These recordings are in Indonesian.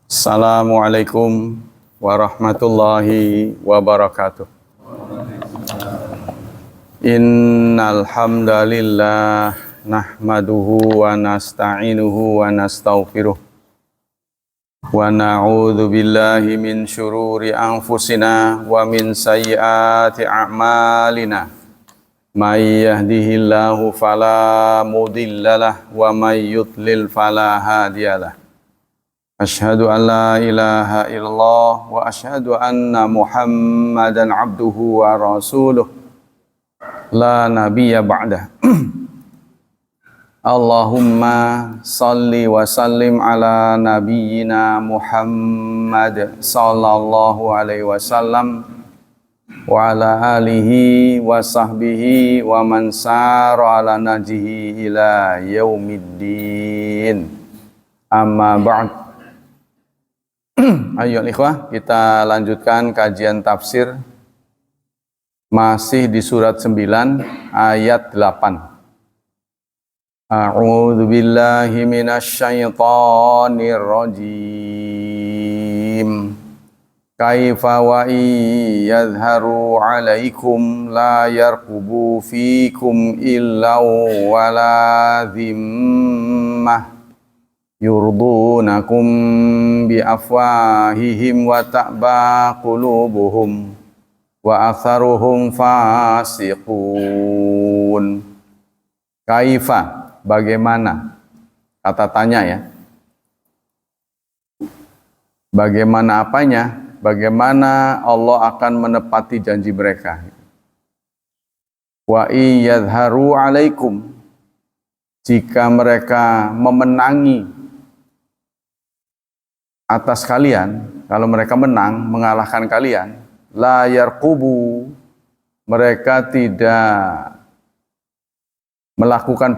Assalamualaikum warahmatullahi wabarakatuh. Innal hamdalillah nahmaduhu wa nasta'inuhu wa nastaghfiruh wa na'udzu billahi min syururi anfusina wa min sayyiati a'malina. May yahdihillahu fala mudhillalah wa may yudlil fala hadiyalah. Asyhadu an la ilaha illallah wa asyhadu anna Muhammadan abduhu wa rasuluh la nabiyya ba'dah. Allahumma salli wa sallim ala nabiyyina Muhammad sallallahu alaihi wasallam wa ala alihi wa sahbihi wa man sara ala najihi ila yaumiddin. Amma ba'd. Ayo ikhwah, kita lanjutkan kajian tafsir masih di surat 9 ayat 8. A'udzu billahi minasyaitonir rajim. Kaifa wa yadhharu 'alaikum la yarqubu fikum illa wala dhimmah yurdunakum bi afwahihim wa ta'ba qulubuhum wa aktsaruhum fasiqun. Kaifa, bagaimana? Kata tanya ya. Bagaimana apanya? Bagaimana Allah akan menepati janji mereka? Wa iyadharu alaikum, jika mereka memenangi atas kalian, kalau mereka menang, mengalahkan kalian, la yarqubu, mereka tidak melakukan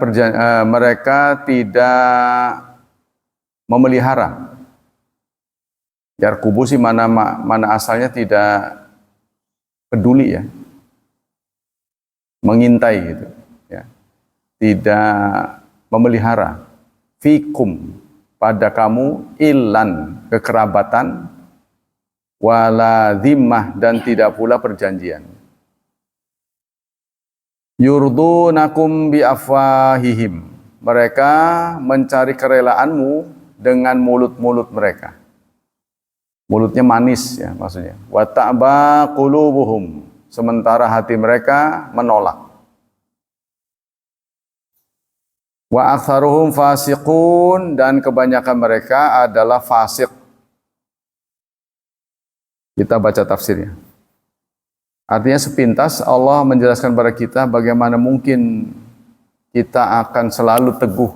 mereka tidak memelihara. Yarqubu sih mana asalnya tidak peduli ya, mengintai gitu ya, tidak memelihara. Fikum, pada kamu, ilan, kekerabatan, wala dhimmah, dan tidak pula perjanjian. Yurdunakum bi afwahihim, mereka mencari kerelaanmu dengan mulut-mulut mereka. Mulutnya manis ya maksudnya. Wa ta'ba qulubuhum, sementara hati mereka menolak. Wa aktsaruhum fasiqun, dan kebanyakan mereka adalah fasik. Kita baca tafsirnya. Artinya sepintas Allah menjelaskan kepada kita bagaimana mungkin kita akan selalu teguh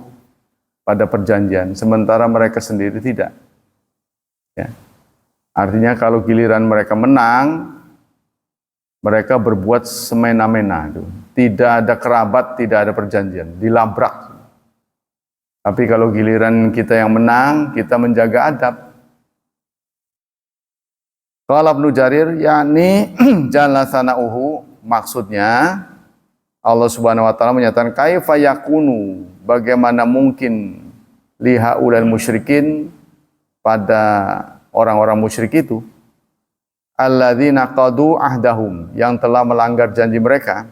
pada perjanjian, sementara mereka sendiri tidak. Ya. Artinya kalau giliran mereka menang, mereka berbuat semena-mena. Tidak ada kerabat, tidak ada perjanjian, dilabrak. Tapi kalau giliran kita yang menang, kita menjaga adab. Qala Ibnu Jarir, yakni jalla sana'uhu, maksudnya Allah Subhanahu wa taala menyatakan kaifa yakunu, bagaimana mungkin lihaulal musyrikin, pada orang-orang musyrik itu, alladzina qadu ahdahum, yang telah melanggar janji mereka,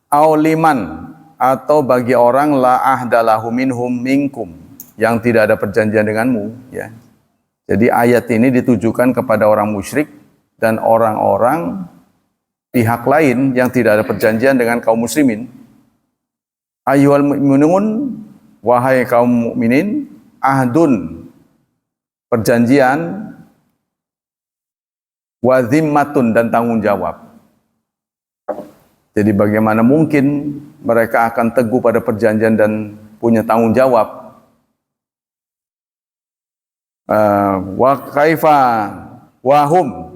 auliman, atau bagi orang la ahdalahu minhum minkum, yang tidak ada perjanjian denganmu ya. Jadi ayat ini ditujukan kepada orang musyrik dan orang-orang pihak lain yang tidak ada perjanjian dengan kaum muslimin. Ayyuhal mu'minun, wahai kaum mukminin, ahdun, perjanjian, wa dhimmatun, dan tanggung jawab. Jadi bagaimana mungkin mereka akan teguh pada perjanjian dan punya tanggung jawab? Wa kaifa wahum.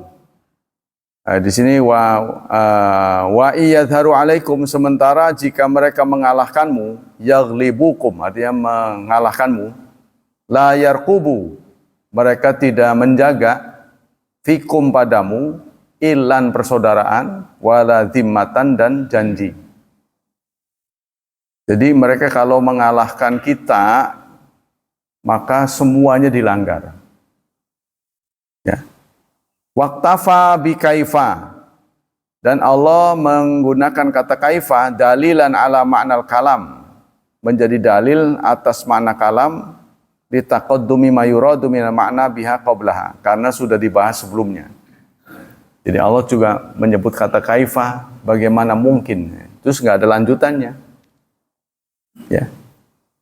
Di sini wa iyadharu alaikum, sementara jika mereka mengalahkanmu, yaghlibukum, artinya mengalahkanmu, la yarqubu, mereka tidak menjaga, fikum, padamu, ilan, persaudaraan, wala dhimmatan, dan janji. Jadi mereka kalau mengalahkan kita, maka semuanya dilanggar. Ya. Waktafa bi kaifa. Dan Allah menggunakan kata kaifa dalilan ala ma'nal kalam. Menjadi dalil atas makna kalam litaqaddumi ma yuradu min makna biha qablaha, karena sudah dibahas sebelumnya. Jadi Allah juga menyebut kata kaifa, bagaimana mungkin. Terus nggak ada lanjutannya. Ya.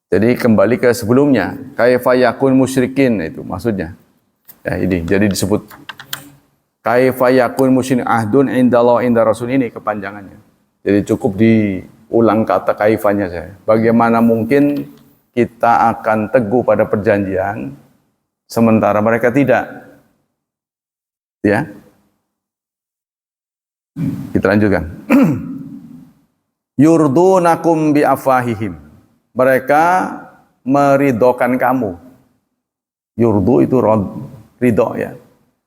Jadi kembali ke sebelumnya, kaifa yakun musyrikin, itu maksudnya. Ya, ini jadi disebut kaifa yakun musyrikin ahdun indallah inda rasul, ini kepanjangannya. Jadi cukup diulang kata kaifanya saya. Bagaimana mungkin kita akan teguh pada perjanjian sementara mereka tidak. Ya. Kita lanjutkan. Yurdunakum bi afahihim. Mereka meridokan kamu. Yurdu itu ridho, ya.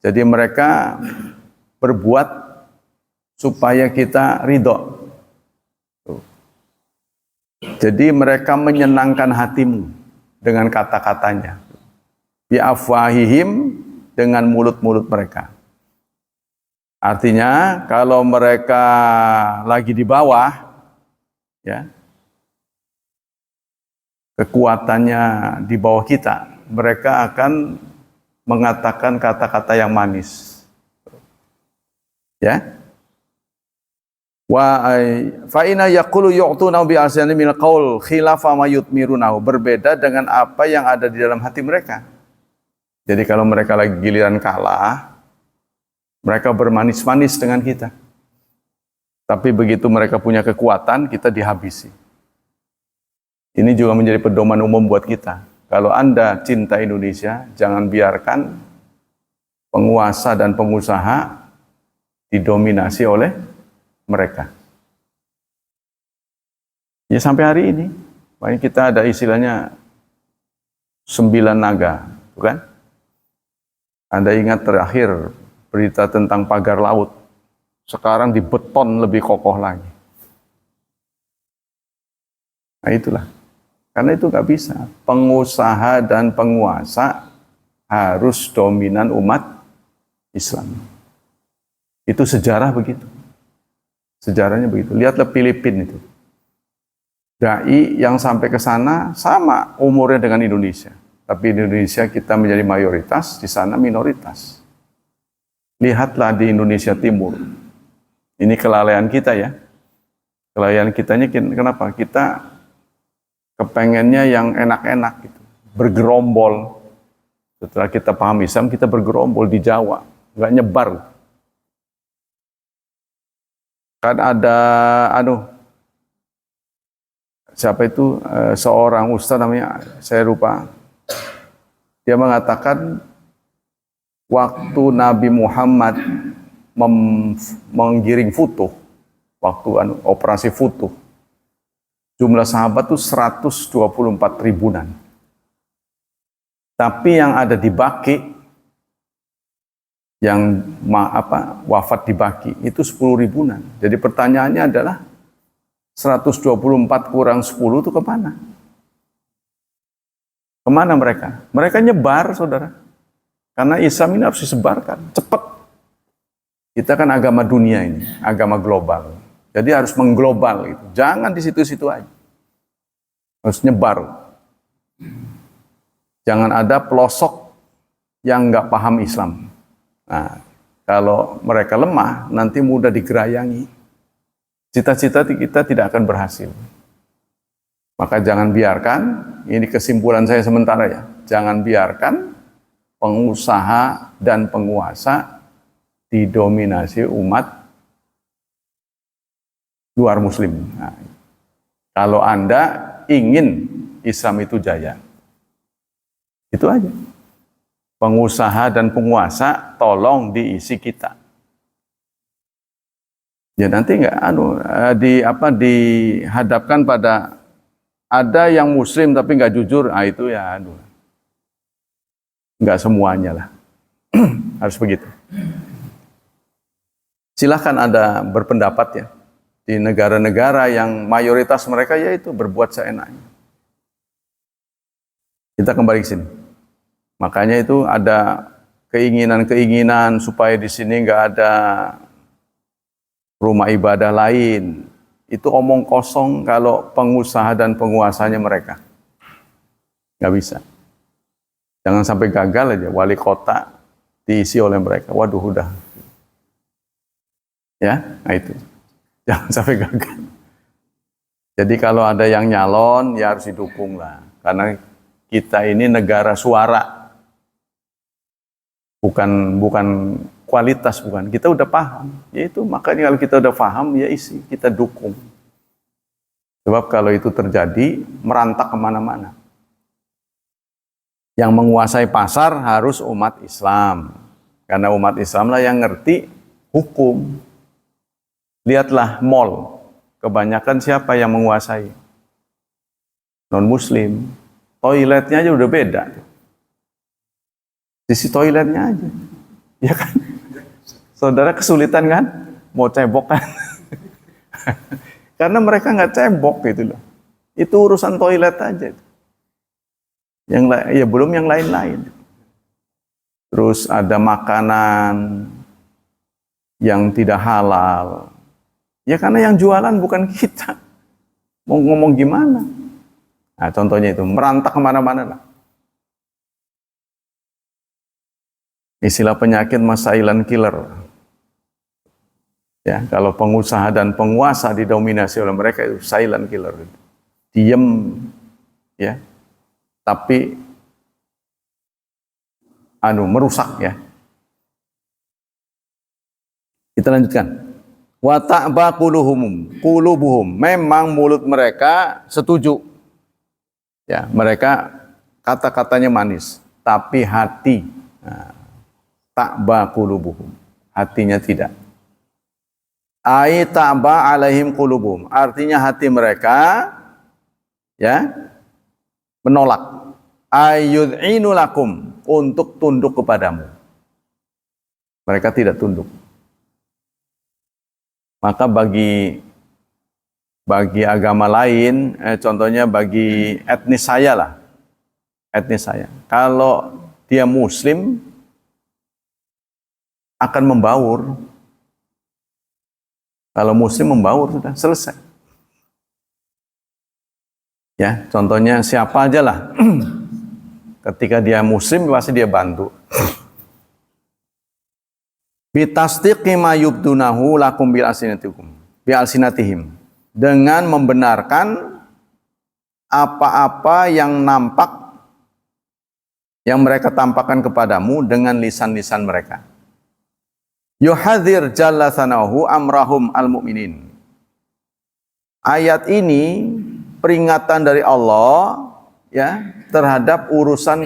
Jadi mereka berbuat supaya kita ridho. Jadi mereka menyenangkan hatimu dengan kata-katanya. Bi afwahihim, dengan mulut-mulut mereka. Artinya kalau mereka lagi di bawah, ya, kekuatannya di bawah kita, mereka akan mengatakan kata-kata yang manis. Ya. Wa fa inna yaqulu yu'tuna bi alsani min qaul khilafa ma yutmirunahu, berbeda dengan apa yang ada di dalam hati mereka. Jadi kalau mereka lagi giliran kalah, mereka bermanis-manis dengan kita. Tapi begitu mereka punya kekuatan, kita dihabisi. Ini juga menjadi pedoman umum buat kita. Kalau Anda cinta Indonesia, jangan biarkan penguasa dan pengusaha didominasi oleh mereka. Ya sampai hari ini, makanya kita ada istilahnya 9 naga, bukan? Anda ingat terakhir berita tentang pagar laut, sekarang dibeton lebih kokoh lagi. Nah itulah, karena itu nggak bisa. Pengusaha dan penguasa harus dominan umat Islam. Itu sejarah begitu. Sejarahnya begitu. Lihatlah Filipina itu. Dai yang sampai ke sana sama umurnya dengan Indonesia. Tapi di Indonesia kita menjadi mayoritas, di sana minoritas. Lihatlah di Indonesia Timur. Ini kelalaian kita, ya. Kelalaian kitanya kenapa? Kita kepengennya yang enak-enak gitu. Bergerombol. Setelah kita paham Islam, kita bergerombol di Jawa. Nggak nyebar. Kan ada siapa itu, seorang ustaz namanya, saya lupa. Dia mengatakan waktu Nabi Muhammad menggiring Futuh, waktu operasi Futuh, jumlah sahabat itu 124 ribuan. Tapi yang ada di Baqi, yang wafat di Baqi itu 10 ribuan. Jadi pertanyaannya adalah 124 kurang 10 itu kemana? Kemana mereka? Mereka nyebar, saudara. Karena Islam ini harus disebarkan, cepat. Kita kan agama dunia ini, agama global. Jadi harus mengglobal gitu. Jangan di situ-situ aja. Harus nyebar. Jangan ada pelosok yang nggak paham Islam. Nah, kalau mereka lemah, nanti mudah digerayangi. Cita-cita kita tidak akan berhasil. Maka jangan biarkan, ini kesimpulan saya sementara ya, jangan biarkan pengusaha dan penguasa didominasi umat luar muslim. Nah, kalau Anda ingin Islam itu jaya, itu aja. Pengusaha dan penguasa tolong diisi kita. Ya nanti dihadapkan pada ada yang muslim tapi nggak jujur, itu ya nggak semuanya lah. Harus begitu. Silahkan Anda berpendapat ya. di negara-negara yang mayoritas mereka yaitu berbuat seenaknya. Kita kembali ke sini. Makanya itu ada keinginan-keinginan supaya di sini nggak ada rumah ibadah lain. Itu omong kosong kalau pengusaha dan penguasanya mereka. Nggak bisa. Jangan sampai gagal aja wali kota diisi oleh mereka. Waduh, udah. Ya, nah itu. Jangan sampai gagal. Jadi kalau ada yang nyalon, ya harus didukung lah. Karena kita ini negara suara. Bukan kualitas, bukan. Kita udah paham. Ya itu, makanya kalau kita udah paham, ya isi, kita dukung. Sebab kalau itu terjadi, merantak kemana-mana. Yang menguasai pasar harus umat Islam. Karena umat Islam lah yang ngerti hukum. Lihatlah mall. Kebanyakan siapa yang menguasai? Non-Muslim. Toiletnya aja udah beda. Sisi toiletnya aja. Ya kan? Saudara kesulitan kan? Mau cebok kan? Karena mereka nggak cebok gitu loh. Itu urusan toilet aja. Ya belum yang lain-lain. Terus ada makanan yang tidak halal. Ya karena yang jualan bukan kita. Mau ngomong gimana? Nah contohnya itu, merantak kemana-mana lah. Istilah penyakit mas silent killer. Ya, kalau pengusaha dan penguasa didominasi oleh mereka itu silent killer. Diem, ya. Tapi merusak ya. Kita lanjutkan. Wa ta'ba qulubuhum. Memang mulut mereka setuju. Ya, mereka kata-katanya manis, tapi hati ta'ba qulubuhum. Hatinya tidak. Ai ta'ba alaihim qulubuhum. Artinya hati mereka ya menolak. Ayyud'inu lakum, untuk tunduk kepadamu. Mereka tidak tunduk. Maka bagi agama lain, contohnya bagi etnis saya lah. Etnis saya. Kalau dia Muslim akan membaur. Kalau Muslim membaur sudah selesai. Ya, contohnya siapa aja lah. Ketika dia Muslim pasti dia bantu. Bitasdiqi ma yubdunahu lakum bil alsinatihim. Dengan membenarkan apa-apa yang nampak yang mereka tampakkan kepadamu dengan lisan-lisan mereka. Yuhadzir jalla sanahu amrahum al-mu'minin. Ayat ini peringatan dari Allah ya terhadap urusan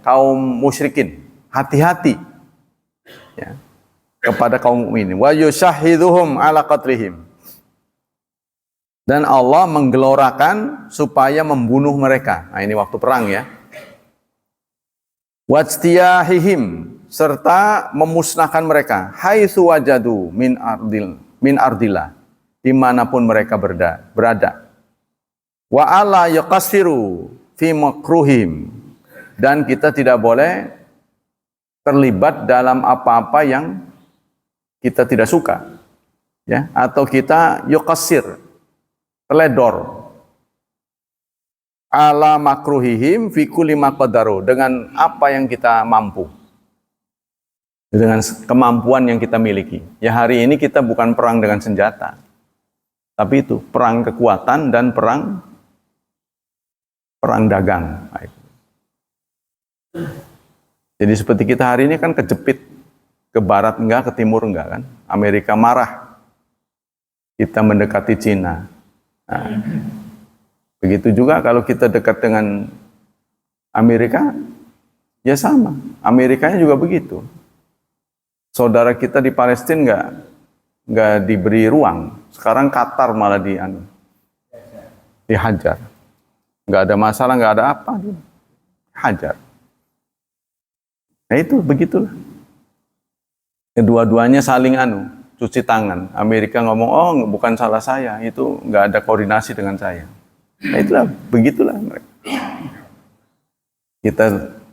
kaum musyrikin. Hati-hati ya kepada kaum mukminin. Wa yushahhiduhum ala qatlihim. Dan Allah menggelorakan supaya membunuh mereka. Nah, ini waktu perang ya. Wajtiyahihim, serta memusnahkan mereka. Haitsu wajadu min ardillah, dimanapun mereka berada. Wa alla yaqassiru fi makruhim, dan kita tidak boleh terlibat dalam apa-apa yang kita tidak suka, ya, atau kita yuqassir, teledor ala makruhihim fi kulli maqdaru, dengan apa yang kita mampu, dengan kemampuan yang kita miliki. Ya, hari ini kita bukan perang dengan senjata, tapi itu perang kekuatan dan perang dagang. Jadi seperti kita hari ini kan kejepit, ke barat enggak, ke timur enggak kan. Amerika marah, kita mendekati Cina. Nah, begitu juga kalau kita dekat dengan Amerika, ya sama. Amerikanya juga begitu. Saudara kita di Palestina enggak diberi ruang. Sekarang Qatar malah dihajar. Nggak ada masalah, nggak ada apa, hajar. Nah itu begitulah. Kedua-duanya saling cuci tangan. Amerika ngomong, oh bukan salah saya, itu nggak ada koordinasi dengan saya. Nah itulah, begitulah mereka. Kita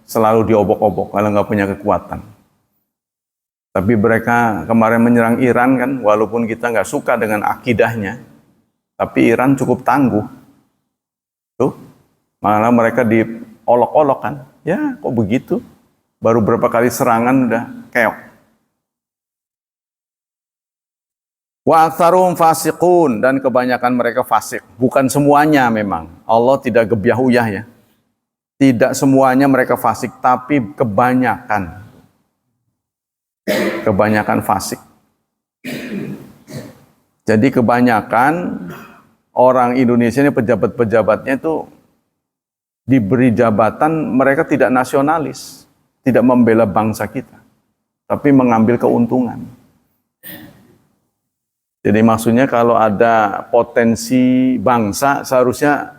selalu diobok-obok kalau nggak punya kekuatan. Tapi mereka kemarin menyerang Iran kan, walaupun kita nggak suka dengan akidahnya, tapi Iran cukup tangguh. Tuh, malah mereka diolok-olok kan. Ya, kok begitu? Baru berapa kali serangan udah keok. Wa aktsaruhum fasiqun, dan kebanyakan mereka fasik. Bukan semuanya memang. Allah tidak gebyah-uyah ya. Tidak semuanya mereka fasik, tapi kebanyakan. Kebanyakan fasik. Jadi kebanyakan orang Indonesia ini pejabat-pejabatnya itu diberi jabatan, mereka tidak nasionalis, tidak membela bangsa kita, tapi mengambil keuntungan. Jadi maksudnya kalau ada potensi bangsa seharusnya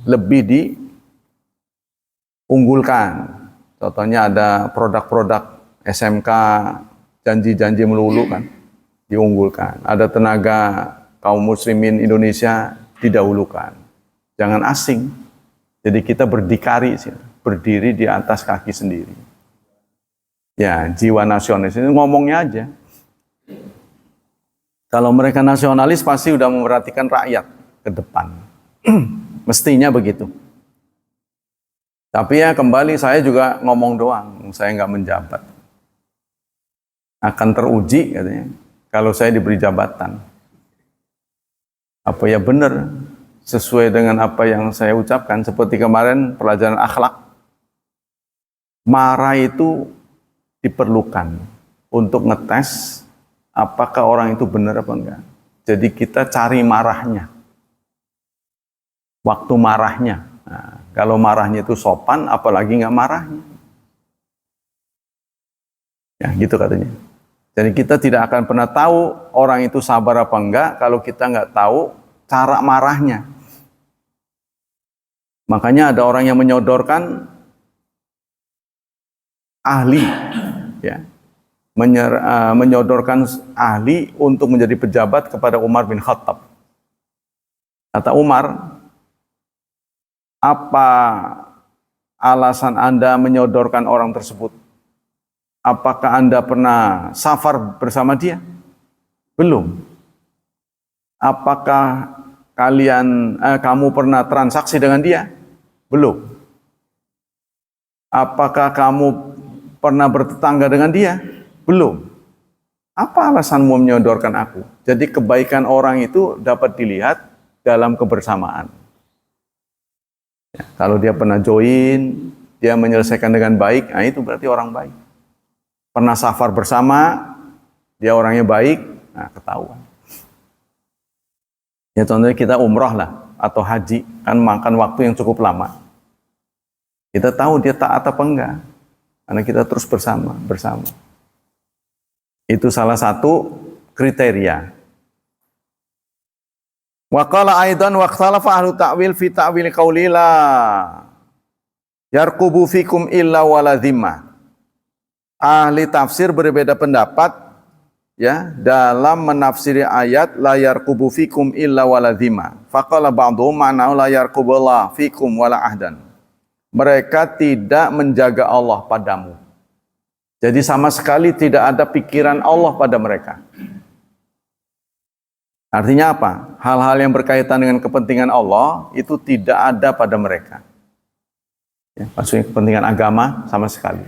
lebih diunggulkan. Contohnya ada produk-produk SMK, janji-janji melulu kan, diunggulkan. Ada tenaga kaum muslimin Indonesia didahulukan. Jangan asing. Jadi kita berdikari, berdiri di atas kaki sendiri. Ya, jiwa nasionalis ini ngomongnya aja. Kalau mereka nasionalis pasti udah memperhatikan rakyat ke depan. Mestinya begitu. Tapi ya kembali saya juga ngomong doang, saya nggak menjabat. Akan teruji katanya kalau saya diberi jabatan. Apa ya benar sesuai dengan apa yang saya ucapkan, seperti kemarin pelajaran akhlak. Marah itu diperlukan untuk ngetes apakah orang itu benar apa enggak. Jadi kita cari marahnya. Waktu marahnya. Nah, kalau marahnya itu sopan, apalagi nggak marahnya. Ya gitu katanya. Jadi kita tidak akan pernah tahu orang itu sabar apa enggak kalau kita nggak tahu cara marahnya. Makanya ada orang yang menyodorkan ahli, ya, menyodorkan ahli untuk menjadi pejabat kepada Umar bin Khattab. Kata Umar, apa alasan Anda menyodorkan orang tersebut? Apakah Anda pernah safar bersama dia? Belum. Apakah kamu pernah transaksi dengan dia? Belum. Apakah kamu pernah bertetangga dengan dia? Belum. Apa alasanmu menyodorkan aku? Jadi kebaikan orang itu dapat dilihat dalam kebersamaan. Ya, kalau dia pernah join, dia menyelesaikan dengan baik, nah itu berarti orang baik. Pernah safar bersama, dia orangnya baik, nah ketahuan. Ya contohnya kita umroh lah, atau haji, kan makan waktu yang cukup lama. Kita tahu dia taat apa enggak, karena kita terus bersama. Itu salah satu kriteria. Wa qala aidan wa ikhtalafa ahlu ta'wil fi ta'wil qauli la yarqubu fikum illa wala dhimma. Ahli tafsir berbeda pendapat ya dalam menafsiri ayat la yarqubu fikum illa wala dhimma. Faqala ba'dhum ma'nahu la yarqubullah fikum wala ahdan. Mereka tidak menjaga Allah padamu. Jadi sama sekali tidak ada pikiran Allah pada mereka. Artinya apa? Hal-hal yang berkaitan dengan kepentingan Allah itu tidak ada pada mereka. Ya, maksudnya kepentingan agama sama sekali.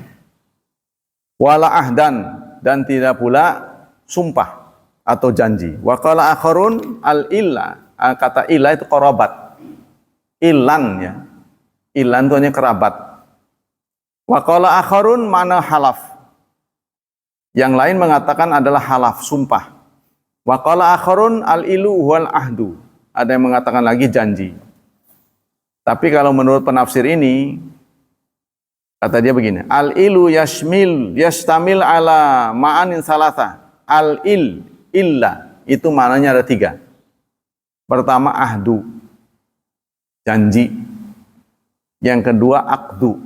Wala ahdan, dan tidak pula sumpah atau janji. Wa qala akharun al-illa, kata illa itu qarabat. Ilan ya. Ilan itu hanya kerabat. Wa qala akharun mana halaf. Yang lain mengatakan adalah halaf, sumpah. Wa qala akharun al-ilu wal ahdu. Ada yang mengatakan lagi janji. Tapi kalau menurut penafsir ini, kata dia begini, al-ilu yastamil ala ma'anin salasa. Al-il, illa, itu maknanya ada 3. Pertama ahdu, janji. Yang kedua akdu.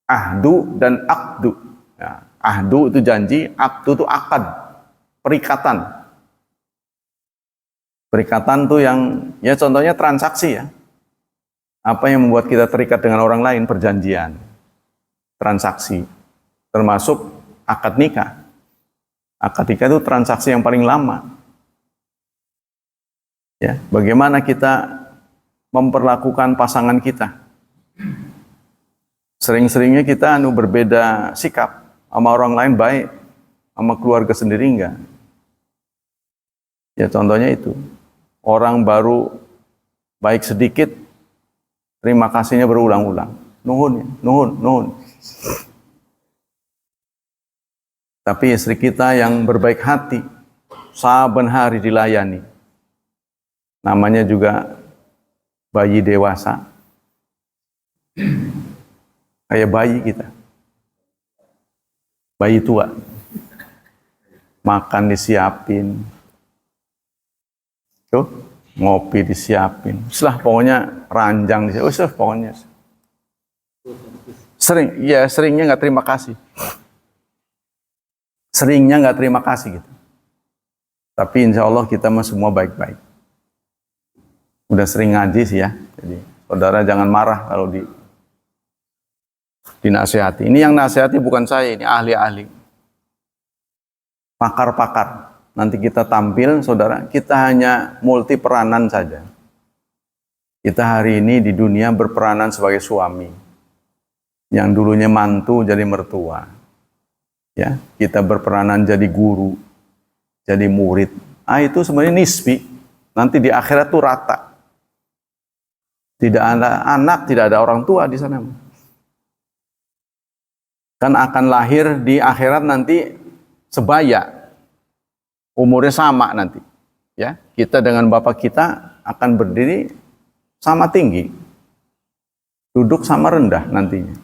Ahdu dan akdu. Ya, ahdu itu janji, akdu itu akad. perikatan. Perikatan tuh yang, ya contohnya transaksi ya. Apa yang membuat kita terikat dengan orang lain? Perjanjian, transaksi, termasuk akad nikah. Akad nikah itu transaksi yang paling lama. Ya, bagaimana kita memperlakukan pasangan kita? Sering-seringnya kita berbeda sikap, sama orang lain baik, sama keluarga sendiri enggak. Ya contohnya itu, orang baru baik sedikit, terima kasihnya berulang-ulang. Nuhun. Tapi istri kita yang berbaik hati, saben hari dilayani. Namanya juga bayi dewasa. Kayak bayi kita. Bayi tua. Makan disiapin. Tuh, ngopi disiapin. Setelah pokoknya ranjang disiapin. Pokoknya. Seringnya nggak terima kasih. Seringnya nggak terima kasih gitu. Tapi insya Allah kita mah semua baik-baik. Udah sering ngaji sih ya. Jadi saudara jangan marah kalau dinasihati. Ini yang nasihati bukan saya, ini ahli-ahli. Pakar-pakar. Nanti kita tampil, saudara, kita hanya multi peranan saja. Kita hari ini di dunia berperanan sebagai suami. Yang dulunya mantu jadi mertua. Ya, kita berperanan jadi guru, jadi murid. Itu sebenarnya nisbi. Nanti di akhirat tuh rata. Tidak ada anak, tidak ada orang tua di sana. Kan akan lahir di akhirat nanti sebaya, umurnya sama nanti. Ya, kita dengan bapak kita akan berdiri sama tinggi, duduk sama rendah nantinya.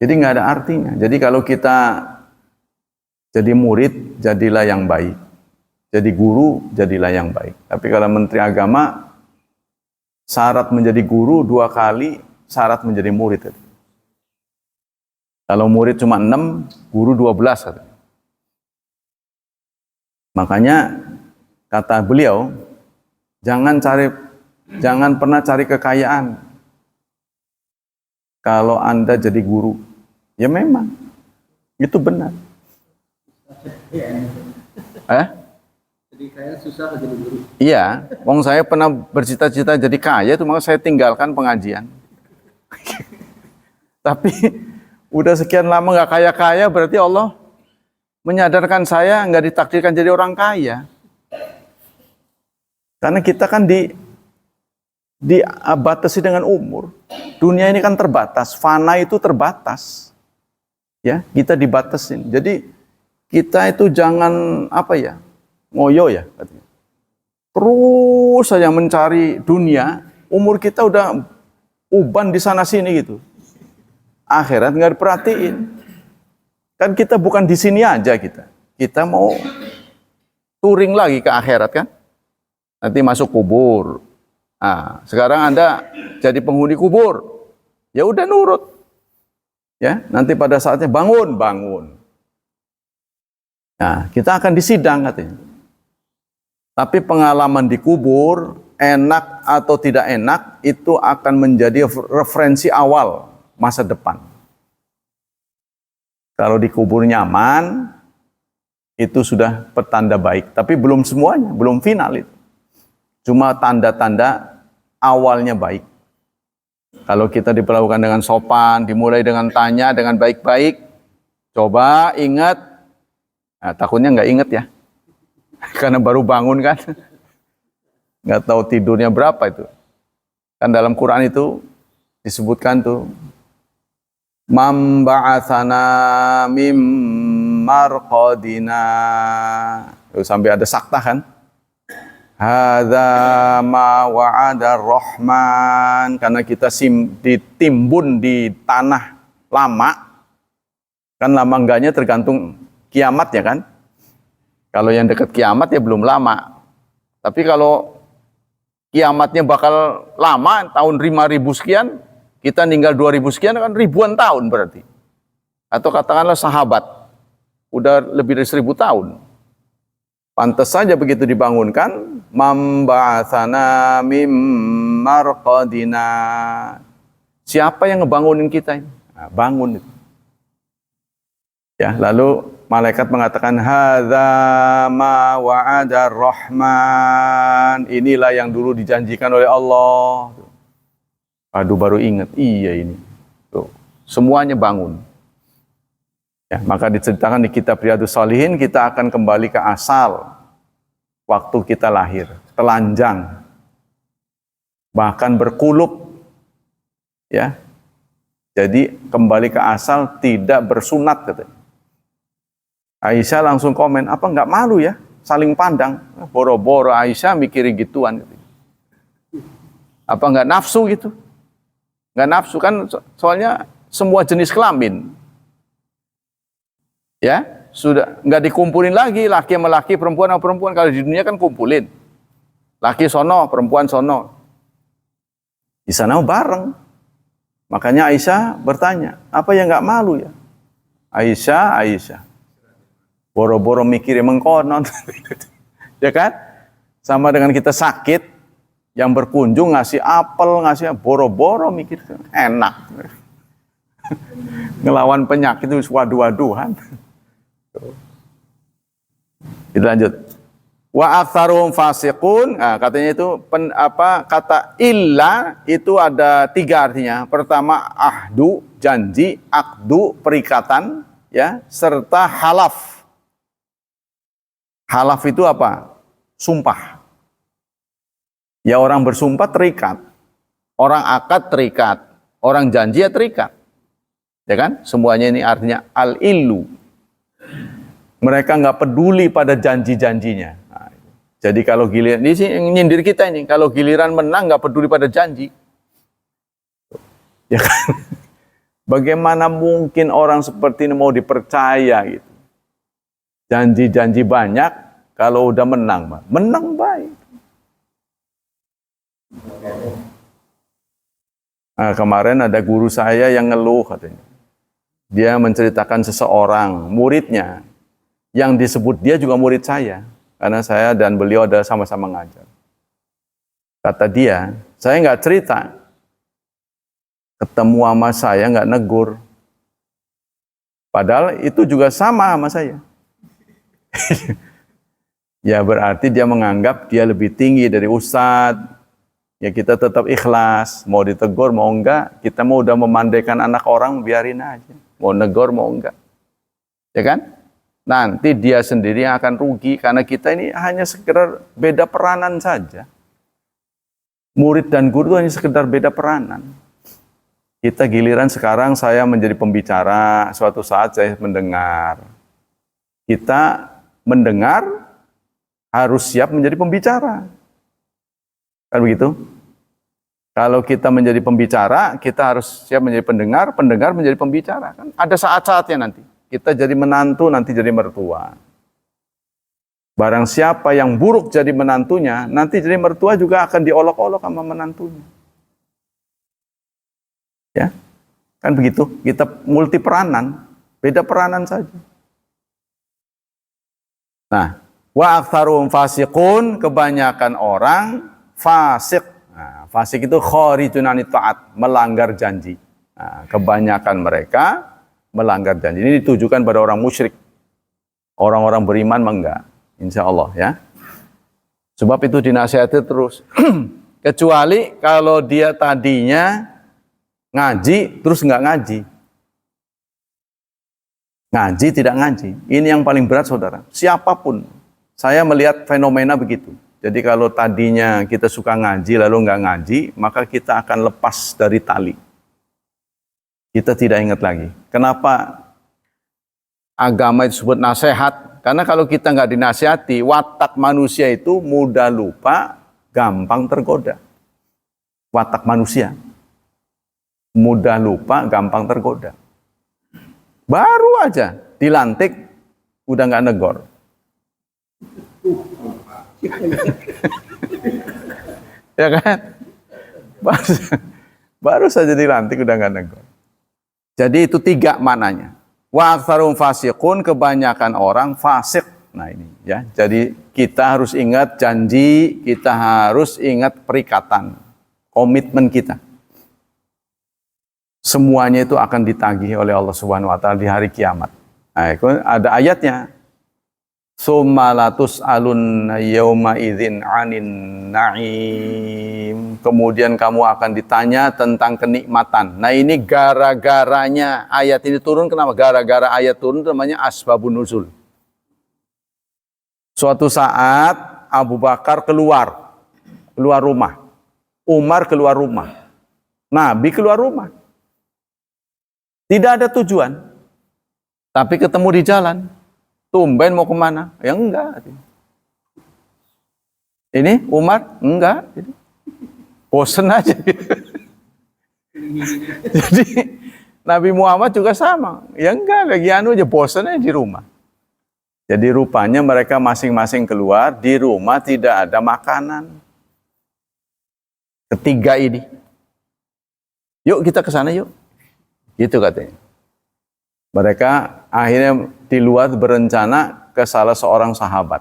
Jadi nggak ada artinya. Jadi kalau kita jadi murid, jadilah yang baik. Jadi guru, jadilah yang baik. Tapi kalau menteri agama, syarat menjadi guru 2 kali, syarat menjadi murid. Kalau murid cuma 6, guru 12. Makanya kata beliau, jangan pernah cari kekayaan. Kalau Anda jadi guru, ya memang itu benar. Jadi kaya susah jadi guru. Iya, wong saya pernah bercita-cita jadi kaya, itu maka saya tinggalkan pengajian. Tapi udah sekian lama nggak kaya-kaya, berarti Allah menyadarkan saya nggak ditakdirkan jadi orang kaya. Karena kita kan dibatasi dengan umur. Dunia ini kan terbatas, fana itu terbatas. Ya, kita dibatasin. Jadi kita itu jangan ngoyo ya. Terus saja mencari dunia, umur kita udah uban di sana sini gitu. Akhirat nggak diperhatiin. Kan kita bukan di sini aja kita. Kita mau touring lagi ke akhirat kan. Nanti masuk kubur. Nah, sekarang Anda jadi penghuni kubur. Ya udah nurut. Ya, nanti pada saatnya bangun. Nah, kita akan disidang katanya. Tapi pengalaman di kubur, enak atau tidak enak, itu akan menjadi referensi awal masa depan. Kalau di kubur nyaman, itu sudah pertanda baik. Tapi belum semuanya, belum final itu. Cuma tanda-tanda awalnya baik. Kalau kita diperlakukan dengan sopan, dimulai dengan tanya, dengan baik-baik, coba ingat, nah, takutnya nggak ingat ya. Karena baru bangun kan. Nggak tahu tidurnya berapa itu. Kan dalam Quran itu disebutkan tuh, Man ba'atsana mim marqadina. Sampai ada sakta kan. Hadza ma wa'ada rahman. Karena kita ditimbun di tanah lama. Kan lama enggaknya tergantung kiamat ya kan. Kalau yang dekat kiamat ya belum lama. Tapi kalau kiamatnya bakal lama, tahun 5.000 sekian, kita tinggal 2.000 sekian, kan ribuan tahun berarti. Atau katakanlah sahabat, udah lebih dari 1.000 tahun. Pantas saja begitu dibangunkan, mamba'atsana mim marqadina. Siapa yang ngebangunin kita ini? Nah, bangun itu. Ya, lalu malaikat mengatakan hadza ma wa'ada rahman. Inilah yang dulu dijanjikan oleh Allah. Aduh, baru ingat. Iya ini. Tuh, semuanya bangun. Ya, maka diceritakan di kitab Riyadhus Shalihin, kita akan kembali ke asal waktu kita lahir, telanjang, bahkan berkulup, ya. Jadi kembali ke asal, tidak bersunat, katanya. Aisyah langsung komen, apa nggak malu ya, saling pandang, boro-boro Aisyah mikirin gituan, gitu. Apa nggak nafsu gitu? Nggak nafsu kan, soalnya semua jenis kelamin. Ya, sudah nggak dikumpulin lagi laki sama laki, perempuan sama perempuan. Kalau di dunia kan kumpulin, laki sono, perempuan sono. Di sana bareng. Makanya Aisyah bertanya, apa yang nggak malu ya? Aisyah, boro-boro mikir mengkonon, ya kan? Sama dengan kita sakit, yang berkunjung ngasih apel, ngasih boro-boro mikir, enak. Ngelawan penyakit itu waduh-waduhan. Kita lanjut. Wa aktsaruhum fasiqun. Nah, katanya itu kata illa itu ada 3 artinya. Pertama ahdu, janji, akdu, perikatan, ya, serta halaf. Halaf itu apa? Sumpah. Ya, orang bersumpah terikat. Orang akad terikat. Orang janji ya terikat. Ya kan? Semuanya ini artinya al-illu. Mereka nggak peduli pada janji-janjinya. Nah, jadi kalau giliran, ini sih nyindir kita ini, kalau giliran menang nggak peduli pada janji. Ya kan? Bagaimana mungkin orang seperti ini mau dipercaya gitu? Janji-janji banyak, kalau udah menang, menang baik. Nah, kemarin ada guru saya yang ngeluh katanya. Dia menceritakan seseorang, muridnya, yang disebut dia juga murid saya. Karena saya dan beliau ada sama-sama ngajar. Kata dia, saya nggak cerita. Ketemu sama saya nggak negur. Padahal itu juga sama saya. Ya berarti dia menganggap dia lebih tinggi dari ustadz. Ya kita tetap ikhlas. Mau ditegur mau enggak. Kita mau udah memandaikan anak orang, biarin aja. Mau negur mau enggak. Ya kan? Nanti dia sendiri yang akan rugi. Karena kita ini hanya sekedar beda peranan saja. Murid dan guru hanya sekedar beda peranan. Kita giliran sekarang saya menjadi pembicara. Suatu saat saya mendengar. Kita mendengar harus siap menjadi pembicara. Kan begitu? Kalau kita menjadi pembicara, kita harus siap menjadi pendengar, pendengar menjadi pembicara. Kan ada saat-saatnya nanti. Kita jadi menantu, nanti jadi mertua. Barang siapa yang buruk jadi menantunya, nanti jadi mertua juga akan diolok-olok sama menantunya. Ya, kan begitu? Kita multi peranan, beda peranan saja. Nah, wa aktsaruhum fasiqun, kebanyakan orang fasik. Nah, fasik itu kharijun anit ta'at, melanggar janji. Nah, kebanyakan mereka melanggar janji. Ini ditujukan pada orang musyrik. Orang-orang beriman enggak, insya Allah ya. Sebab itu dinasihati terus. Kecuali kalau dia tadinya ngaji terus enggak ngaji. Ngaji tidak ngaji. Ini yang paling berat saudara. Siapapun. Saya melihat fenomena begitu. Jadi kalau tadinya kita suka ngaji lalu nggak ngaji, maka kita akan lepas dari tali. Kita tidak ingat lagi. Kenapa agama itu disebut nasihat? Karena kalau kita nggak dinasihati, watak manusia itu mudah lupa, gampang tergoda. Watak manusia. Mudah lupa, gampang tergoda. Baru aja dilantik, udah nggak negor. Ya kan? Baru saja dilantik udah nggak negor. Jadi itu 3 maknanya. Wa aktsaruhum fasiqun, kebanyakan orang fasik. Nah ini ya. Jadi kita harus ingat janji, kita harus ingat perikatan, komitmen kita. Semuanya itu akan ditagih oleh Allah Subhanahu wa taala di hari kiamat. Nah, itu ada ayatnya. Summalatus alun yauma idzin anin naim. Kemudian kamu akan ditanya tentang kenikmatan. Nah, ini gara-garanya ayat ini turun kenapa? Gara-gara ayat turun namanya asbabun nuzul. Suatu saat Abu Bakar keluar rumah. Umar keluar rumah. Nabi keluar rumah. Tidak ada tujuan. Tapi ketemu di jalan. Tumben mau kemana? Ya enggak. Ini Umar? Enggak. Bosen aja. Jadi Nabi Muhammad juga sama. Ya enggak, lagi anu aja bosen aja di rumah. Jadi rupanya mereka masing-masing keluar, di rumah tidak ada makanan. Ketiga ini. Yuk kita ke sana yuk. Gitu katanya. Mereka akhirnya di luar berencana ke salah seorang sahabat.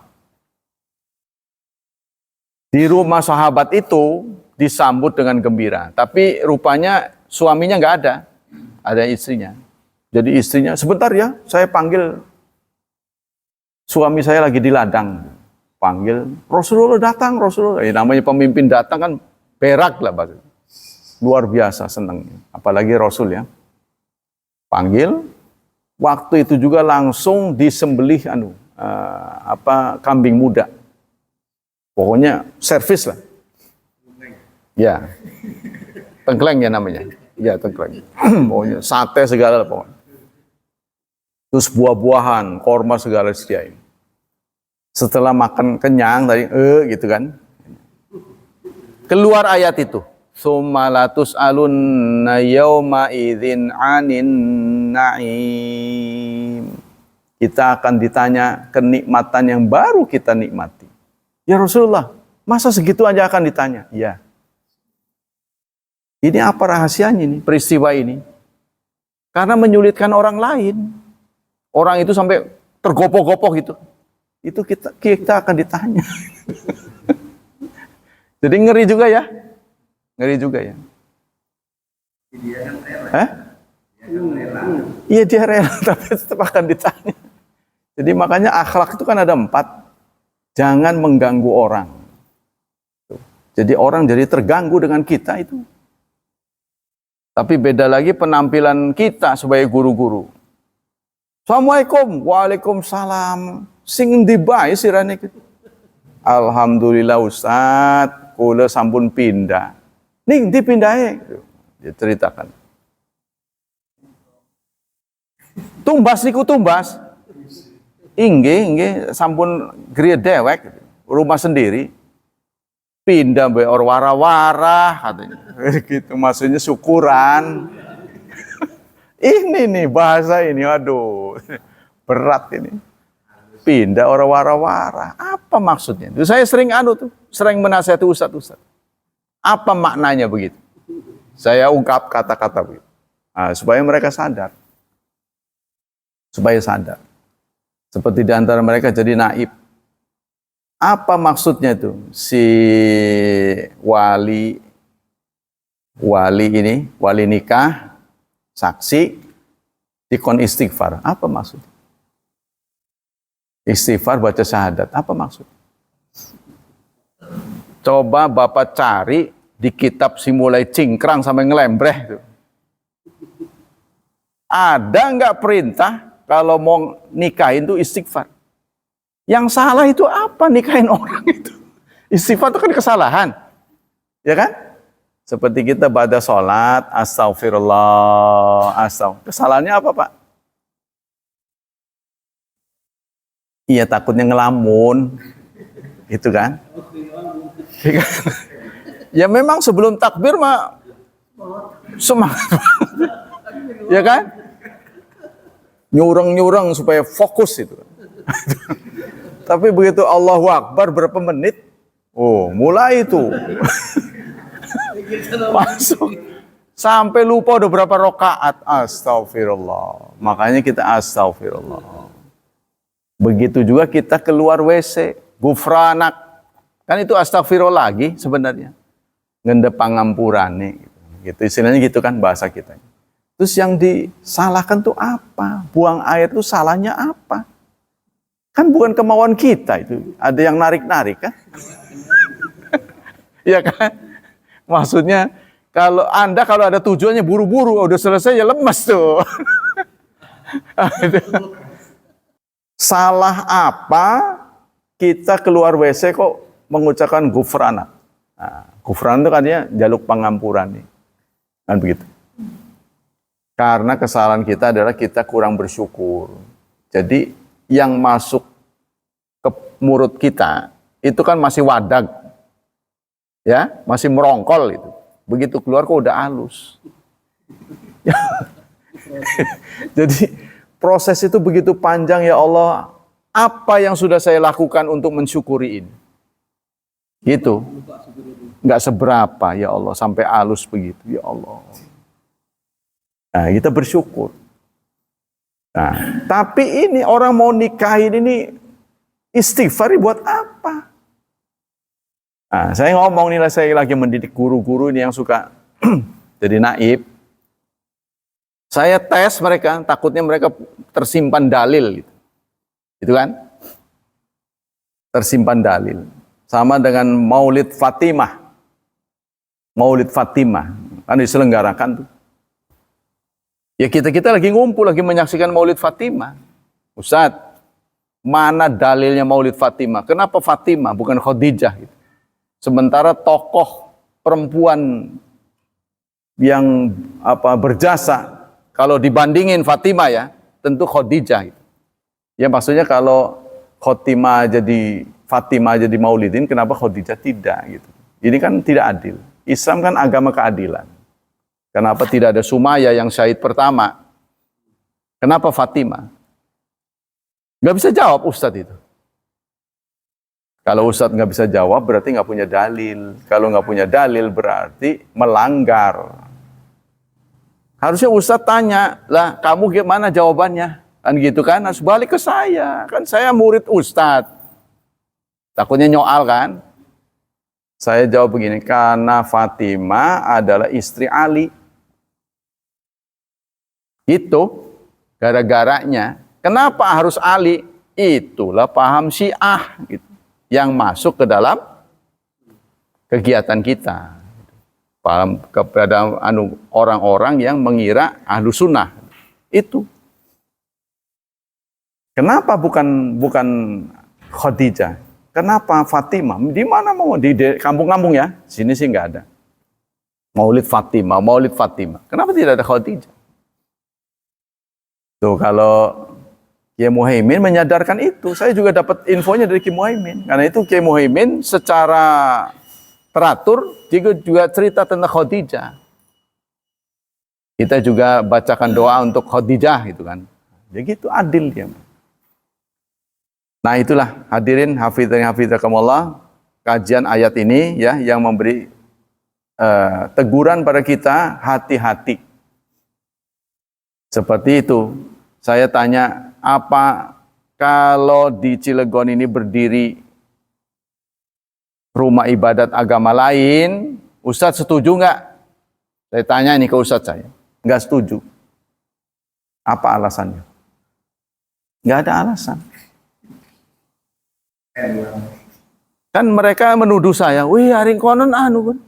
Di rumah sahabat itu disambut dengan gembira. Tapi rupanya suaminya nggak ada. Ada istrinya. Jadi istrinya, sebentar ya, saya panggil suami saya lagi di ladang. Panggil, Rasulullah datang, Rasulullah. Namanya pemimpin datang kan berak lah. Luar biasa senang. Apalagi Rasul ya. Panggil. Waktu itu juga langsung disembelih kambing muda. Pokoknya servis lah. Ya. Tengkleng ya namanya. Ya, tengkleng. Pokoknya sate segala pokoknya. Terus buah-buahan, korma segala disediain. Setelah makan kenyang tadi gitu kan. Keluar ayat itu. Summalatus alunna yauma idzin anin naim. Kita akan ditanya kenikmatan yang baru kita nikmati. Ya Rasulullah, masa segitu aja akan ditanya? Ya. Ini apa rahasianya ini, peristiwa ini? Karena menyulitkan orang lain. Orang itu sampai tergopoh-gopoh gitu. Itu kita akan ditanya. Jadi ngeri juga ya. Ngeri juga ya. Dia kan rela. Hah? Dia kan rela. Iya dia rela, tapi tetap akan ditanya. Jadi makanya akhlak itu kan ada 4. Jangan mengganggu orang. Jadi orang jadi terganggu dengan kita itu. Tapi beda lagi penampilan kita sebagai guru-guru. Assalamualaikum, waalaikumsalam. Sing endi bae sirane gitu. Alhamdulillah Ustaz, kula sampun pindah. Ning dipindahe. Diceritakan. Tumbas niku tumbas. Inggih, sampun griya dewek, rumah sendiri. Pindah mbek or wara-wara katanya. Gitu maksudnya syukuran. Ini nih bahasa ini, aduh. Berat ini. Pindah orang wara-wara. Apa maksudnya? Itu saya sering sering menasihati ustaz-ustaz. Apa maknanya begitu? Saya ungkap kata-kata begitu. Nah, supaya mereka sadar. Supaya sadar. Seperti di antara mereka jadi naib. Apa maksudnya itu? Si wali nikah, saksi, dikon istighfar. Apa maksudnya? Istighfar baca syahadat. Apa maksud? Coba Bapak cari di kitab Simulai Cingkrang sampai ngelembreh itu. Ada nggak perintah kalau mau nikahin itu istighfar? Yang salah itu apa nikahin orang itu? Istighfar itu kan kesalahan. Ya kan? Seperti kita pada sholat, astagfirullah, Kesalahannya apa Pak? Iya takutnya ngelamun. Gitu kan? Ya memang sebelum takbir mah semangat. Ya kan? Nyurang supaya fokus itu. Tapi begitu Allahu Akbar berapa menit? Oh, mulai itu. Masuk. Sampai lupa udah berapa rakaat. Astagfirullah. Makanya kita astagfirullah. Begitu juga kita keluar WC, gufranak. Kan itu astagfirullah lagi sebenarnya. Ngende pangampurane. Gitu. Istilahnya gitu kan bahasa kita. Terus yang disalahkan tuh apa? Buang air itu salahnya apa? Kan bukan kemauan kita itu. Ada yang narik-narik kan? Iya kan? Maksudnya kalau ada tujuannya buru-buru, udah selesai ya lemes tuh. Salah apa kita keluar WC kok mengucapkan gufrana? Nah, gufran itu kan jaluk pangampuran nih. Kan begitu. Karena kesalahan kita adalah kita kurang bersyukur. Jadi yang masuk ke mulut kita itu kan masih wadag. Ya, masih merongkol itu. Begitu keluar kok udah halus. Jadi proses itu begitu panjang ya Allah. Apa yang sudah saya lakukan untuk mensyukuri ini? Gitu. Nggak seberapa ya Allah sampai halus begitu ya Allah. Nah, kita bersyukur. Nah, tapi ini orang mau nikahin ini istighfar buat apa? Nah, saya ngomong nih lah, saya lagi mendidik guru-guru ini yang suka jadi naib. Saya tes mereka, takutnya mereka tersimpan dalil gitu. Itu kan? Tersimpan dalil. Sama dengan Maulid Fatimah. Maulid Fatimah kan diselenggarakan tuh. Ya kita lagi ngumpul, lagi menyaksikan Maulid Fatimah. Ustadz, mana dalilnya Maulid Fatimah? Kenapa Fatimah bukan Khadijah? Gitu. Sementara tokoh perempuan yang berjasa, kalau dibandingin Fatimah ya, tentu Khadijah. Gitu. Ya maksudnya kalau Fatimah jadi maulidin, kenapa Khadijah tidak? Gitu. Ini kan tidak adil. Islam kan agama keadilan. Kenapa tidak ada Sumayyah yang syahid pertama? Kenapa Fatimah? Nggak bisa jawab Ustadz itu. Kalau Ustadz nggak bisa jawab berarti nggak punya dalil. Kalau nggak punya dalil berarti melanggar. Harusnya Ustadz tanya, lah kamu gimana jawabannya? Kan gitu kan, harus balik ke saya. Kan saya murid Ustadz. Takutnya nyoal kan? Saya jawab begini, karena Fatimah adalah istri Ali. Itu gara-garanya. Kenapa harus Ali? Itulah paham Syiah gitu, yang masuk ke dalam kegiatan kita. Paham kepada orang-orang yang mengira ahlu sunnah. Itu. Kenapa bukan Khadijah? Kenapa Fatimah? Di mana mau? Di kampung-kampung ya? Sini sih nggak ada. Maulid Fatimah, Maulid Fatimah. Kenapa tidak ada Khadijah? Tuh kalau Kiai Muhaimin menyadarkan itu, saya juga dapat infonya dari Kiai Muhaimin. Karena itu Kiai Muhaimin secara teratur juga cerita tentang Khadijah. Kita juga bacakan doa untuk Khadijah gitu kan. Ya gitu adil dia. Nah itulah hadirin hafizakumullah, kajian ayat ini ya yang memberi teguran pada kita, hati-hati. Seperti itu. Saya tanya, apa kalau di Cilegon ini berdiri rumah ibadat agama lain, Ustadz setuju nggak? Saya tanya ini ke Ustadz saya. Nggak setuju. Apa alasannya? Nggak ada alasan. Kan mereka menuduh saya, wih haring konon anu kan,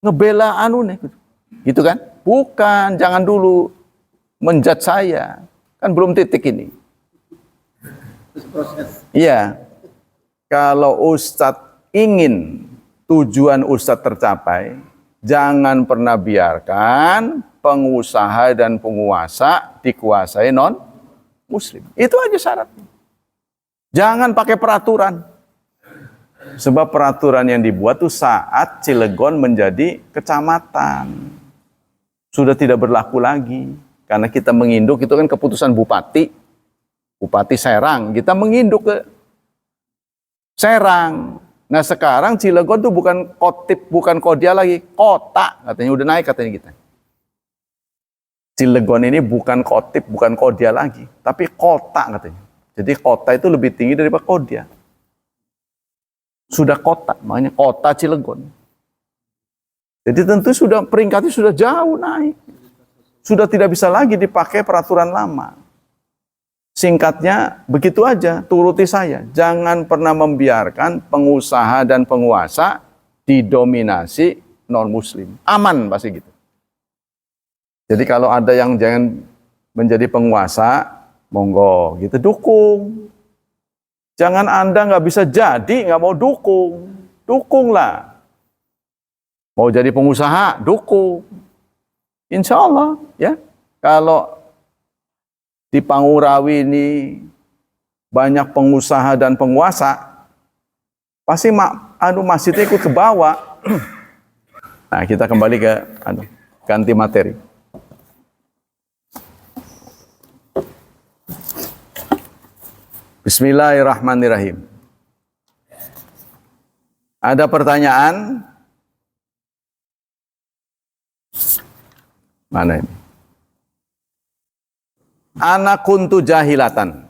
ngebela anu nih, gitu kan? Bukan, jangan dulu menjudge saya, kan belum titik ini. Iya, kalau Ustadz ingin tujuan Ustadz tercapai, jangan pernah biarkan pengusaha dan penguasa dikuasai non-muslim. Itu aja syaratnya. Jangan pakai peraturan. Sebab peraturan yang dibuat itu saat Cilegon menjadi kecamatan. Sudah tidak berlaku lagi. Karena kita menginduk, itu kan keputusan Bupati Serang. Kita menginduk ke Serang. Nah sekarang Cilegon itu bukan kotip, bukan kodia lagi. Kota, katanya udah naik katanya kita. Cilegon ini bukan kotip, bukan kodia lagi. Tapi kota katanya. Jadi kota itu lebih tinggi daripada Kodia. Sudah kota, makanya kota Cilegon. Jadi tentu sudah peringkatnya sudah jauh naik. Sudah tidak bisa lagi dipakai peraturan lama. Singkatnya begitu aja, turuti saya. Jangan pernah membiarkan pengusaha dan penguasa didominasi non-muslim. Aman pasti gitu. Jadi kalau ada yang jangan menjadi penguasa, monggo gitu dukung. Jangan Anda nggak bisa jadi, nggak mau dukung. Dukunglah. Mau jadi pengusaha, dukung. Insya Allah, ya. Kalau di Pangurawi ini banyak pengusaha dan penguasa, pasti masjidnya ikut ke bawah. Nah, kita kembali ke ganti materi. Bismillahirrahmanirrahim. Ada pertanyaan? Mana ini? Ana kuntu jahilatan.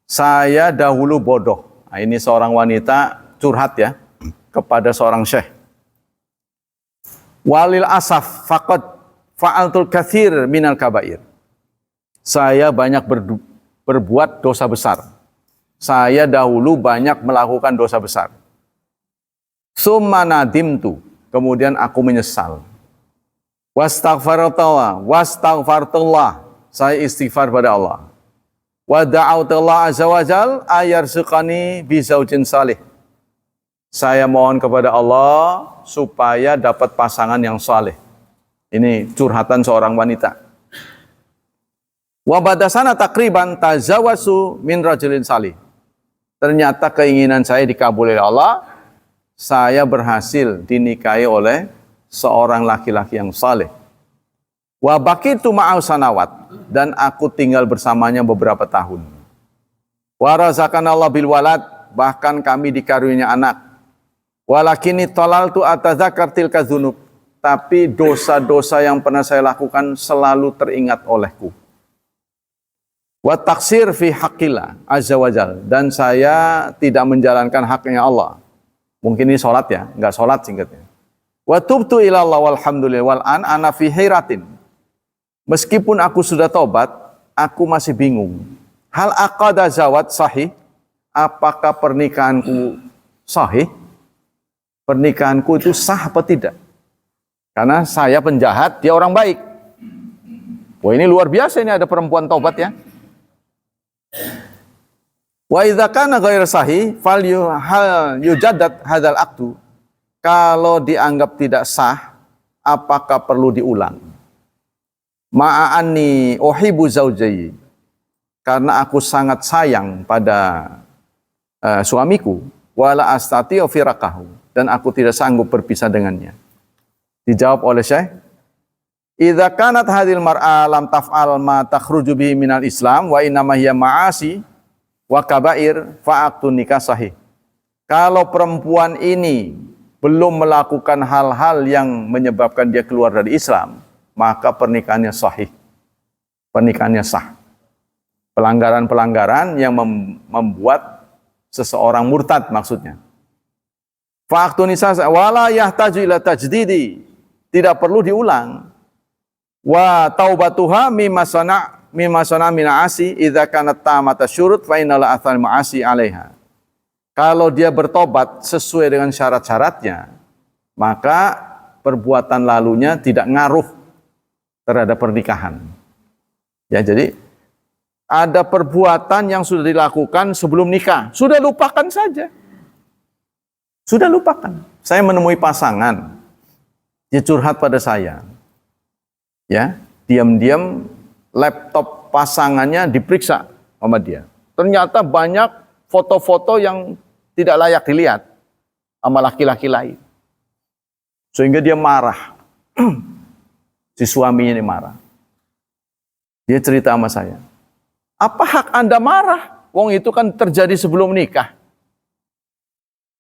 Saya dahulu bodoh. Nah, ini seorang wanita curhat ya kepada seorang syekh. Walil asaf faqad fa'altul katsir minal kabair. Saya banyak berbuat dosa besar. Saya dahulu banyak melakukan dosa besar. Summa nadimtu. Kemudian aku menyesal. Wastaghfartullah. Saya istighfar pada Allah. Wa da'autallah azza wa jal ayarzuqani bi zaujin salih. Saya mohon kepada Allah supaya dapat pasangan yang saleh. Ini curhatan seorang wanita. Wa badasana takriban tazawasu min rajulin salih. Ternyata keinginan saya dikabuli oleh Allah. Saya berhasil dinikahi oleh seorang laki-laki yang saleh. Wa baqitu ma'ahu sanawat, dan aku tinggal bersamanya beberapa tahun. Wa razaqanallahu bil walad, bahkan kami dikaruniai anak. Walakini talaltu atadzakar tilka dzunub, tapi dosa-dosa yang pernah saya lakukan selalu teringat olehku. Wa taksir fi haqqillah azza wajal, dan saya tidak menjalankan haknya Allah. Mungkin ini sholat ya, enggak sholat singkatnya. Wa tubtu ilallah walhamdulillah wal an ana fi hairatin. Meskipun aku sudah tobat, aku masih bingung. Hal aqada zawat sahih? Apakah pernikahanku sahih? Pernikahanku itu sah apa tidak? Karena saya penjahat, dia orang baik. Wah, ini luar biasa, ini ada perempuan tobat ya. Wa idza kana ghairu sahih fal yujaddad hadzal aqdu. Kalau dianggap tidak sah, apakah perlu diulang? Ma'ani uhibbu zaujai. Karena aku sangat sayang pada suamiku, wala astati'u firaqahu, dan aku tidak sanggup berpisah dengannya. Dijawab oleh Syekh, idza kanat hadhil mar'a lam taf'al ma takhruju bihi minal Islam wa innama hiya ma'asi wa kabair fa'aqtun nikah sahih. Kalau perempuan ini belum melakukan hal-hal yang menyebabkan dia keluar dari Islam, maka pernikahannya sahih. Pernikahannya sah. Pelanggaran-pelanggaran yang membuat seseorang murtad maksudnya. Fa'aqtun nikah wala yahtaju ila tajdidi. Tidak perlu diulang. Wa taubatuha mimma sana min asi idza kanat tamata syurut fa innal athal ma'asi 'alaiha. Kalau dia bertobat sesuai dengan syarat-syaratnya, maka perbuatan lalunya tidak ngaruh terhadap pernikahan. Ya, jadi ada perbuatan yang sudah dilakukan sebelum nikah, sudah lupakan saja. Sudah lupakan. Saya menemui pasangan, dia curhat pada saya. Ya, diam-diam laptop pasangannya diperiksa sama dia. Ternyata banyak foto-foto yang tidak layak dilihat sama laki-laki lain. Sehingga dia marah. Si suaminya ini marah. Dia cerita sama saya. Apa hak Anda marah? Wong itu kan terjadi sebelum nikah.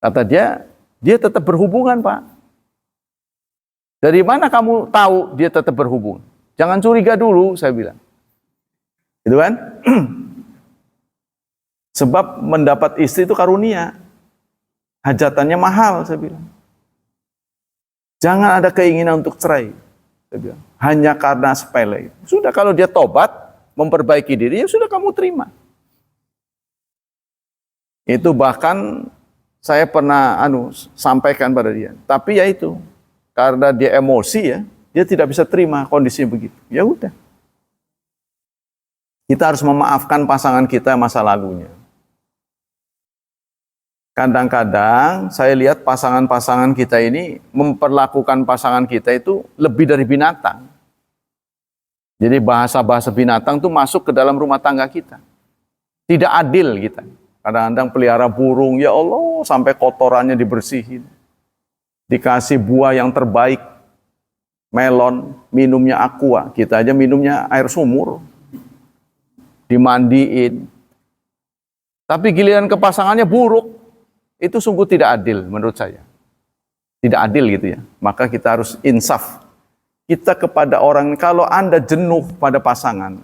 Kata dia tetap berhubungan, Pak. Dari mana kamu tahu dia tetap berhubungan? Jangan curiga dulu, saya bilang. Gitu kan? Sebab mendapat istri itu karunia. Hajatannya mahal, saya bilang. Jangan ada keinginan untuk cerai, saya bilang. Hanya karena sepele. Sudah, kalau dia tobat, memperbaiki diri, ya sudah kamu terima. Itu bahkan saya pernah sampaikan pada dia. Tapi ya itu, karena dia emosi ya, dia tidak bisa terima kondisi begitu. Ya udah. Kita harus memaafkan pasangan kita masa lalunya. Kadang-kadang saya lihat pasangan-pasangan kita ini memperlakukan pasangan kita itu lebih dari binatang. Jadi bahasa-bahasa binatang itu masuk ke dalam rumah tangga kita. Tidak adil kita. Kadang-kadang pelihara burung, ya Allah, sampai kotorannya dibersihin. Dikasih buah yang terbaik, melon, minumnya aqua. Kita aja minumnya air sumur. Dimandiin. Tapi giliran ke pasangannya buruk. Itu sungguh tidak adil menurut saya. Tidak adil gitu ya. Maka kita harus insaf. Kita kepada orang, kalau Anda jenuh pada pasangan,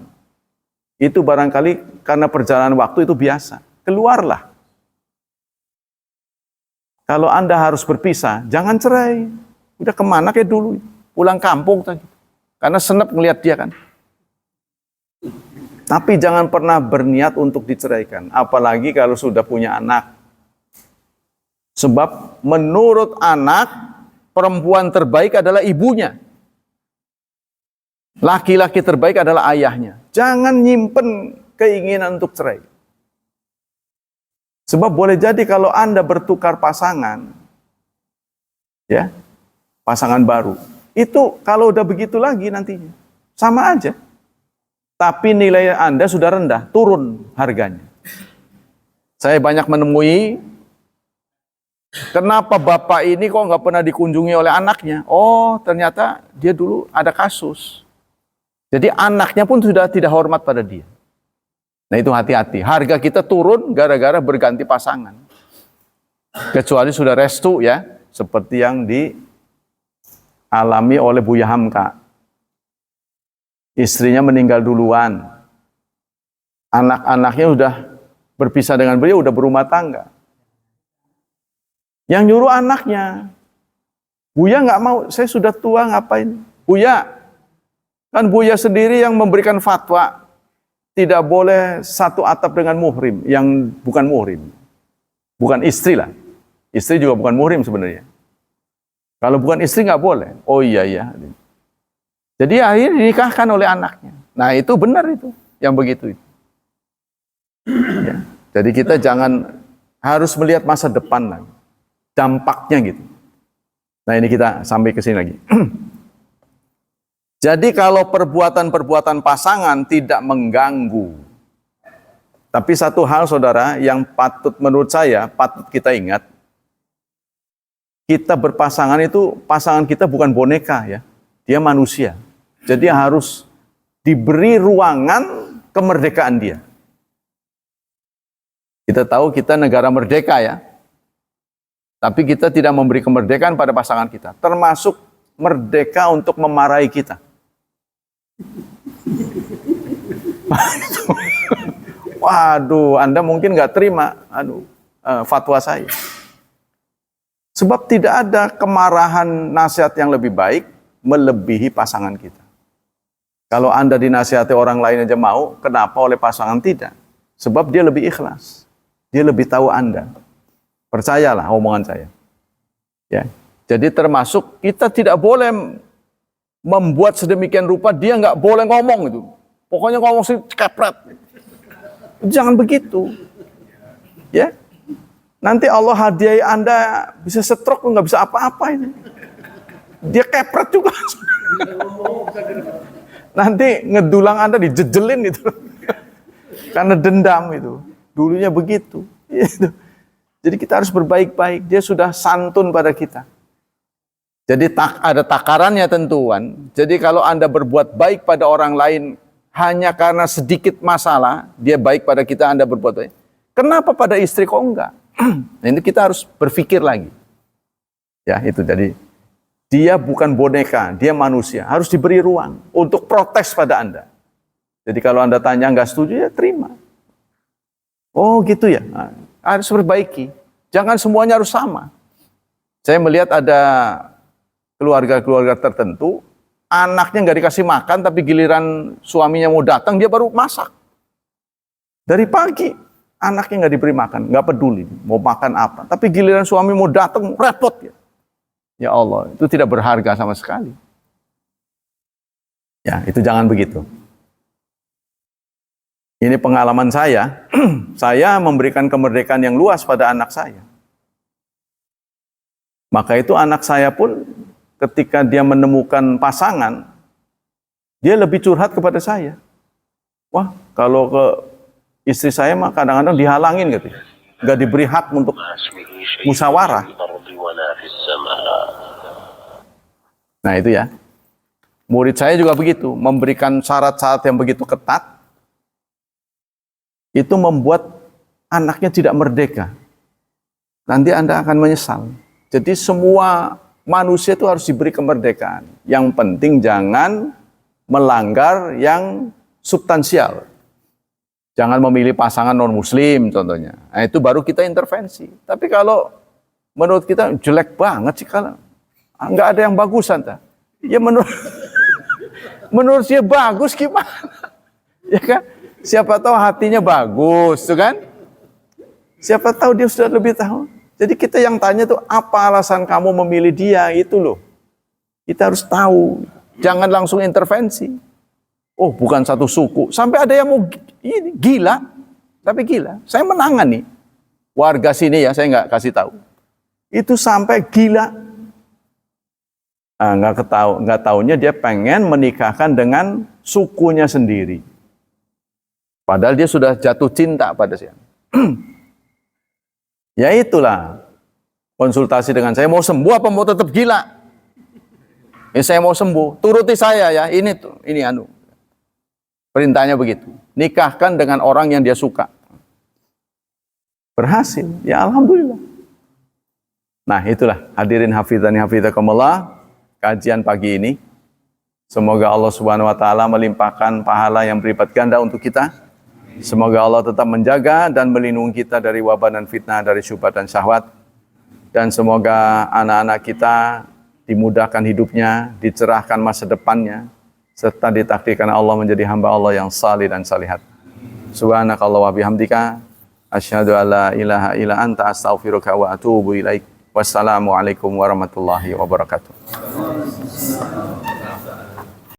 itu barangkali karena perjalanan waktu itu biasa. Keluarlah. Kalau Anda harus berpisah, jangan cerai. Udah kemana kayak dulu. Pulang kampung. Karena senep ngelihat dia kan. Tapi jangan pernah berniat untuk diceraikan. Apalagi kalau sudah punya anak. Sebab menurut anak, perempuan terbaik adalah ibunya. Laki-laki terbaik adalah ayahnya. Jangan nyimpen keinginan untuk cerai. Sebab boleh jadi kalau Anda bertukar pasangan, ya, pasangan baru, itu kalau udah begitu lagi nantinya, sama aja. Tapi nilai Anda sudah rendah, turun harganya. Saya banyak menemui, kenapa bapak ini kok nggak pernah dikunjungi oleh anaknya? Oh, ternyata dia dulu ada kasus. Jadi anaknya pun sudah tidak hormat pada dia. Nah itu hati-hati. Harga kita turun gara-gara berganti pasangan. Kecuali sudah restu ya, seperti yang dialami oleh Buya Hamka. Istrinya meninggal duluan. Anak-anaknya sudah berpisah dengan beliau, sudah berumah tangga. Yang nyuruh anaknya. Buya nggak mau, saya sudah tua ngapain? Buya, kan Buya sendiri yang memberikan fatwa tidak boleh satu atap dengan muhrim yang bukan muhrim. Bukan istri lah. Istri juga bukan muhrim sebenarnya. Kalau bukan istri nggak boleh. Oh iya. Jadi akhirnya dinikahkan oleh anaknya. Nah itu benar itu. Yang begitu itu. Ya. Jadi kita jangan harus melihat masa depan lagi. Dampaknya gitu. Nah ini kita sampai ke sini lagi. Jadi kalau perbuatan-perbuatan pasangan tidak mengganggu. Tapi satu hal saudara yang menurut saya patut kita ingat. Kita berpasangan itu, pasangan kita bukan boneka ya. Dia manusia. Jadi harus diberi ruangan kemerdekaan dia. Kita tahu kita negara merdeka ya. Tapi kita tidak memberi kemerdekaan pada pasangan kita. Termasuk merdeka untuk memarahi kita. Waduh, Anda mungkin nggak terima fatwa saya. Sebab tidak ada kemarahan nasihat yang lebih baik melebihi pasangan kita. Kalau Anda dinasihati orang lain aja mau, kenapa oleh pasangan tidak? Sebab dia lebih ikhlas. Dia lebih tahu Anda. Percayalah omongan saya. Ya. Jadi termasuk kita tidak boleh membuat sedemikian rupa dia nggak boleh ngomong itu. Pokoknya ngomong sih kepret. Jangan begitu. Ya. Nanti Allah hadiahi Anda bisa stroke, nggak bisa apa-apa ini. Dia kepret juga. Nanti ngedulang Anda dijejelin gitu. Karena dendam itu. Dulunya begitu. Gitu. Jadi kita harus berbaik-baik. Dia sudah santun pada kita. Jadi ada takarannya tentuan. Jadi kalau Anda berbuat baik pada orang lain hanya karena sedikit masalah, dia baik pada kita, Anda berbuat baik. Kenapa pada istri kok enggak? Nah ini kita harus berpikir lagi. Ya itu jadi dia bukan boneka, dia manusia. Harus diberi ruang untuk protes pada Anda. Jadi kalau Anda tanya enggak setuju, ya terima. Oh gitu ya, nah, harus perbaiki. Jangan semuanya harus sama. Saya melihat ada keluarga-keluarga tertentu, anaknya nggak dikasih makan, tapi giliran suaminya mau datang, dia baru masak. Dari pagi, anaknya nggak diberi makan, nggak peduli mau makan apa. Tapi giliran suami mau datang, repot ya. Ya Allah, itu tidak berharga sama sekali. Ya, itu jangan begitu. Ini pengalaman saya, saya memberikan kemerdekaan yang luas pada anak saya. Maka itu anak saya pun ketika dia menemukan pasangan, dia lebih curhat kepada saya. Wah, kalau ke istri saya mah kadang-kadang dihalangin gitu. Nggak diberi hak untuk musyawarah. Nah itu ya. Murid saya juga begitu, memberikan syarat-syarat yang begitu ketat, itu membuat anaknya tidak merdeka. Nanti Anda akan menyesal. Jadi semua manusia itu harus diberi kemerdekaan. Yang penting jangan melanggar yang substansial. Jangan memilih pasangan non-muslim contohnya. Nah, itu baru kita intervensi. Tapi kalau menurut kita jelek banget sih kalau nggak ada yang bagusan. Ya menurut dia bagus gimana? Ya kan? Siapa tahu hatinya bagus, tuh kan? Siapa tahu dia sudah lebih tahu. Jadi kita yang tanya tuh apa alasan kamu memilih dia itu loh. Kita harus tahu. Jangan langsung intervensi. Oh, bukan satu suku. Sampai ada yang mau ini gila. Tapi gila. Saya menangani warga sini ya, saya nggak kasih tahu. Itu sampai gila. Nggak taunya dia pengen menikahkan dengan sukunya sendiri. Padahal dia sudah jatuh cinta pada saya. Ya itulah. Konsultasi dengan saya, mau sembuh apa mau tetap gila? Ya saya mau sembuh, turuti saya ya. Ini perintahnya begitu. Nikahkan dengan orang yang dia suka. Berhasil. Ya alhamdulillah. Nah, itulah hadirin hafizani hafizakumullah. Kajian pagi ini, semoga Allah Subhanahu wa taala melimpahkan pahala yang berlipat ganda untuk kita. Semoga Allah tetap menjaga dan melindungi kita dari wabah dan fitnah, dari syubhat dan syahwat. Dan semoga anak-anak kita dimudahkan hidupnya, dicerahkan masa depannya, serta ditakdirkan Allah menjadi hamba Allah yang salih dan salihat. Subhanakallah wa bihamdika, asyhadu an la ilaha illa anta astaghfiruka wa atubu ilaik. Wassalamualaikum warahmatullahi wabarakatuh.